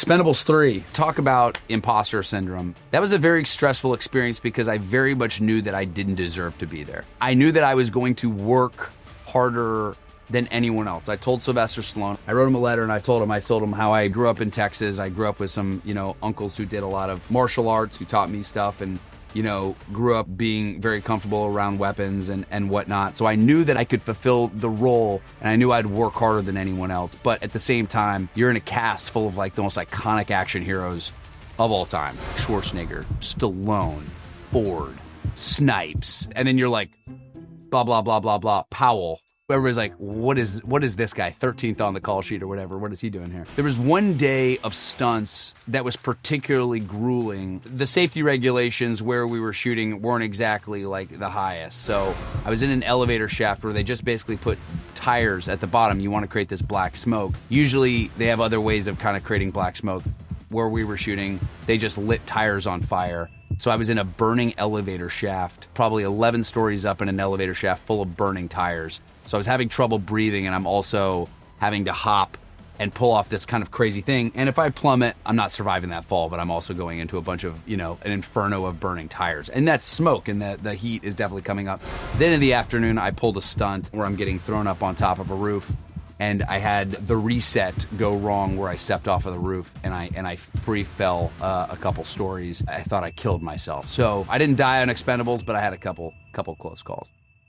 Expendables 3. Talk about imposter syndrome. That was a very stressful experience because I very much knew that I didn't deserve to be there. I knew that I was going to work harder than anyone else. I told Sylvester Stallone, I wrote him a letter and I told him how I grew up in Texas. I grew up with some, uncles who did a lot of martial arts, who taught me stuff, and grew up being very comfortable around weapons and whatnot. So I knew that I could fulfill the role, and I knew I'd work harder than anyone else. But at the same time, you're in a cast full of like the most iconic action heroes of all time. Schwarzenegger, Stallone, Ford, Snipes. And then you're like, blah, blah, blah, blah, blah, Powell. Everybody's like, what is this guy? 13th on the call sheet or whatever. What is he doing here? There was one day of stunts that was particularly grueling. The safety regulations where we were shooting weren't exactly like the highest. So I was in an elevator shaft where they just basically put tires at the bottom. You want to create this black smoke. Usually they have other ways of kind of creating black smoke. Where we were shooting, they just lit tires on fire. So I was in a burning elevator shaft, probably 11 stories up in an elevator shaft full of burning tires. So I was having trouble breathing, and I'm also having to hop and pull off this kind of crazy thing. And if I plummet, I'm not surviving that fall, but I'm also going into a bunch of, an inferno of burning tires. And that's smoke, and the heat is definitely coming up. Then in the afternoon, I pulled a stunt where I'm getting thrown up on top of a roof. And I had the reset go wrong where I stepped off of the roof and I free fell a couple stories. I thought I killed myself. So I didn't die on Expendables, but I had a couple close calls.